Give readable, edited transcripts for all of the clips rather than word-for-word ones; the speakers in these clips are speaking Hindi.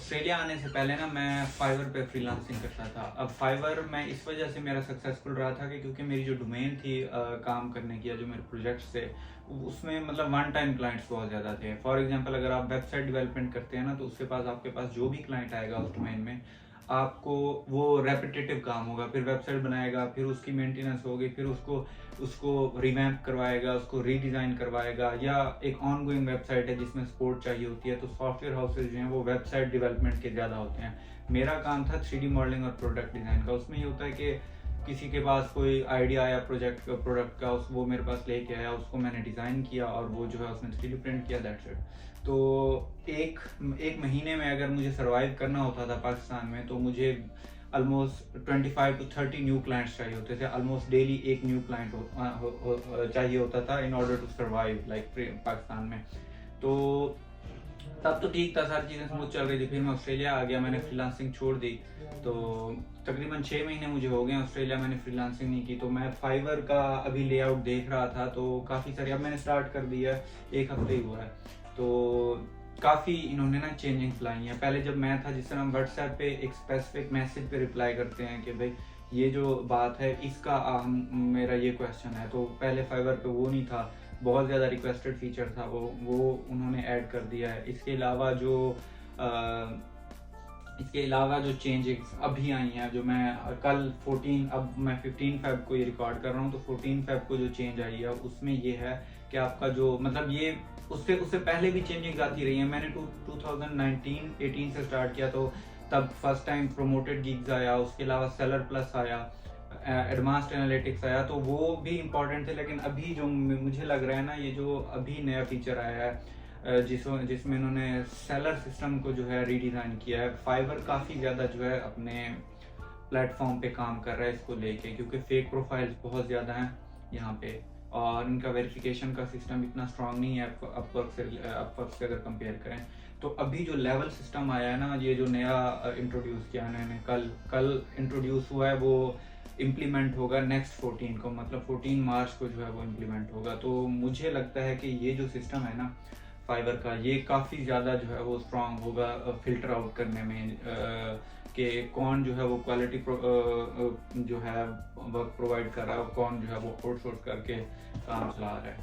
ऑस्ट्रेलिया आने से पहले ना मैं फाइवर पे फ्रीलांसिंग करता था। अब फाइवर मैं इस वजह से मेरा सक्सेसफुल रहा था कि क्योंकि मेरी जो डोमेन थी काम करने की या जो मेरे प्रोजेक्ट्स थे उसमें मतलब वन टाइम क्लाइंट्स बहुत ज़्यादा थे। फॉर एग्जांपल अगर आप वेबसाइट डेवलपमेंट करते हैं ना तो उसके पास आपके पास जो भी क्लाइंट आएगा उस डोमेन में आपको वो रेपिटेटिव काम होगा, फिर वेबसाइट बनाएगा, फिर उसकी मेंटेनेंस होगी, फिर उसको उसको रिवैम्प करवाएगा, उसको रीडिज़ाइन करवाएगा, या एक ऑनगोइंग वेबसाइट है जिसमें सपोर्ट चाहिए होती है। तो सॉफ्टवेयर हाउसेज जो हैं वो वेबसाइट डेवलपमेंट के ज़्यादा होते हैं। मेरा काम था 3D मॉडलिंग और प्रोडक्ट डिज़ाइन का। उसमें ये होता है कि किसी के पास कोई आइडिया आया प्रोडक्ट का, उस वो मेरे पास लेके आया, उसको मैंने डिज़ाइन किया और वो जो है उसने 3D प्रिंट किया, दैट्स इट। तो एक एक महीने में अगर मुझे सर्वाइव करना होता था पाकिस्तान में तो मुझे ऑलमोस्ट 25 to 30 न्यू क्लाइंट्स चाहिए होते थे। ऑलमोस्ट डेली एक न्यू क्लाइंट चाहिए होता था in order to survive like Pakistan में। तो तब तो ठीक था, सारी चीज़ें स्मूथ चल रही थी। फिर मैं ऑस्ट्रेलिया आ गया, मैंने फ्रीलांसिंग छोड़ दी। तो तकरीबन 6 महीने मुझे हो गए ऑस्ट्रेलिया, मैंने फ्रीलांसिंग नहीं की। तो मैं फाइवर का अभी लेआउट देख रहा था तो काफ़ी सारी, अब मैंने स्टार्ट कर दिया है, 1 हफ्ते ही हुआ है। तो काफ़ी इन्होंने ना चेंजिंग्स लाई हैं। पहले जब मैं था, जिस तरह हम व्हाट्सएप पे एक स्पेसिफिक मैसेज पे रिप्लाई करते हैं कि भाई ये जो बात है इसका मेरा ये क्वेश्चन है, तो पहले फाइवर पे वो नहीं था। बहुत ज़्यादा रिक्वेस्टेड फीचर था वो उन्होंने ऐड कर दिया है। इसके अलावा जो चेंजेस अभी आई हैं, जो मैं कल 14, अब मैं 15 फेब को ये रिकॉर्ड कर रहा हूँ, तो 14 फेब को जो चेंज आई है उसमें ये है कि आपका जो मतलब ये उससे पहले भी चेंजिंग आती रही हैं। मैंने 2019-18 से स्टार्ट किया, तो तब फर्स्ट टाइम प्रोमोटेड गिग्स आया, उसके अलावा सेलर प्लस आया, एडवांस्ड एनालिटिक्स आया, तो वो भी इम्पॉर्टेंट थे। लेकिन अभी जो मुझे लग रहा है ना, ये जो अभी नया फीचर आया है जिसमें इन्होंने सेलर सिस्टम को जो है रीडिज़ाइन किया है। फाइवर काफ़ी ज़्यादा जो है अपने प्लेटफॉर्म पे काम कर रहा है इसको लेके, क्योंकि फेक प्रोफाइल्स बहुत ज़्यादा हैं यहाँ पे और इनका वेरिफिकेशन का सिस्टम इतना स्ट्रांग नहीं है अपवर्क से अगर कंपेयर करें। तो अभी जो लेवल सिस्टम आया है ना, ये जो नया इंट्रोड्यूस किया इन्होंने, कल इंट्रोड्यूस हुआ है, वो इम्प्लीमेंट होगा नेक्स्ट 14 को, मतलब 14 मार्च को जो है वो इम्प्लीमेंट होगा। तो मुझे लगता है कि ये जो सिस्टम है ना फाइवर का, ये काफ़ी ज़्यादा जो है वो स्ट्रांग होगा फिल्टर आउट करने में कि कौन जो है वो क्वालिटी जो है वर्क प्रोवाइड कर रहा है और कौन जो है वो आउटसोर्स करके काम चला रहा है।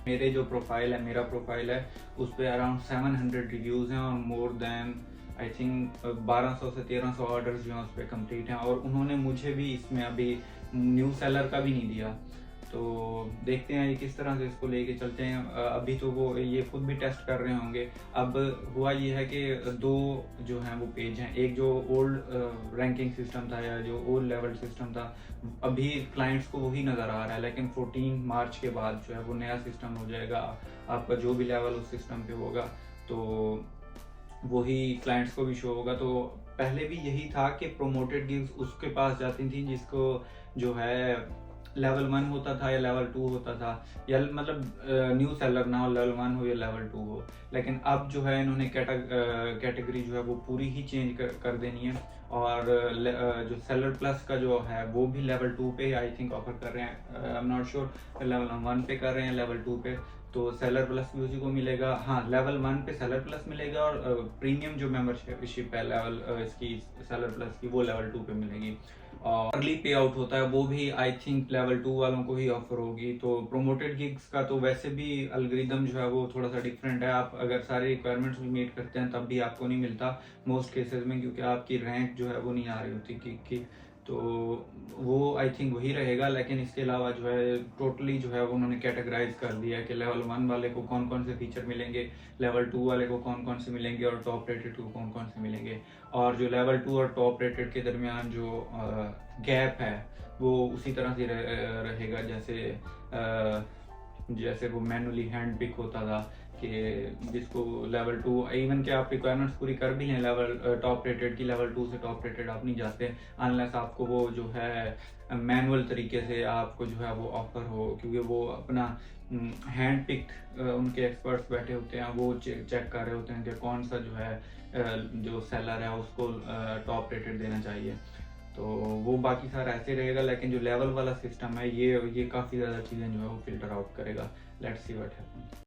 मेरा प्रोफाइल है उस पर अराउंड 700 रिव्यूज़ हैं और मोर देन आई थिंक 1200 से 1300 ऑर्डर्स जो हैं उस पर कम्प्लीट हैं। और उन्होंने मुझे भी इसमें अभी न्यू सेलर का भी नहीं दिया। तो देखते हैं ये किस तरह से इसको लेके चलते हैं। अभी तो वो ये खुद भी टेस्ट कर रहे होंगे। अब हुआ ये है कि 2 जो हैं वो पेज हैं, एक जो ओल्ड रैंकिंग सिस्टम था या जो ओल्ड लेवल सिस्टम था, अभी क्लाइंट्स को वही नज़र आ रहा है। लेकिन 14 मार्च के बाद जो है वो नया सिस्टम हो जाएगा, आपका जो भी लेवल उस सिस्टम पे होगा तो वही क्लाइंट्स को भी शो होगा। तो पहले भी यही था कि प्रोमोटेड गिग्स उसके पास जाती थी जिसको जो है लेवल 1 होता था या लेवल 2 होता था, या मतलब न्यू सेलर ना हो, लेवल 1 हो या लेवल 2 हो। लेकिन अब जो है इन्होंने कैटेगरी जो है वो पूरी ही चेंज कर देनी है। और जो सेलर प्लस का जो है वो भी लेवल 2 पे आई थिंक ऑफर कर रहे हैं। I am not sure level 1 पे कर रहे हैं, लेवल 2 पे तो सेलर प्लस भी उसी को मिलेगा। हाँ, लेवल 1 पे सेलर प्लस मिलेगा और प्रीमियम जो मेंबरशिप है लेवल इसकी सेलर प्लस की, वो लेवल 2 पे मिलेगी। और अर्ली पे आउट होता है वो भी आई थिंक लेवल 2 वालों को ही ऑफर होगी। तो प्रोमोटेड गिग्स का तो वैसे भी एल्गोरिदम जो है वो थोड़ा सा डिफरेंट है। आप अगर सारे रिक्वायरमेंट्स भी मीट करते हैं तब भी आपको नहीं मिलता मोस्ट केसेस में, क्योंकि आपकी रैंक जो है वो नहीं आ रही होती गिग की। तो वो आई थिंक वही रहेगा। लेकिन इसके अलावा जो है टोटली जो है वो उन्होंने कैटेगराइज कर दिया है कि लेवल 1 वाले को कौन कौन से फीचर मिलेंगे, लेवल 2 वाले को कौन कौन से मिलेंगे और टॉप रेटेड को कौन कौन से मिलेंगे। और जो लेवल 2 और टॉप रेटेड के दरमियान जो गैप है वो उसी तरह से रहेगा जैसे वो मैनुअली हैंड पिक होता था कि जिसको लेवल 2 इवन कि आप रिक्वायरमेंट्स पूरी कर भी लें लेवल टॉप रेटेड की, लेवल 2 से टॉप रेटेड आप नहीं जाते अनलेस आपको वो जो है मैनुअल तरीके से आपको जो है वो ऑफर हो, क्योंकि वो अपना हैंड पिक्ड उनके एक्सपर्ट्स बैठे होते हैं, वो चेक कर रहे होते हैं कि कौन सा जो है जो सेलर है उसको टॉप रेटेड देना चाहिए। तो वो बाकी सारा ऐसे रहेगा। लेकिन जो लेवल वाला सिस्टम है ये काफ़ी ज़्यादा चीज़ें जो है वो फिल्टर आउट करेगा। Let's see what happens.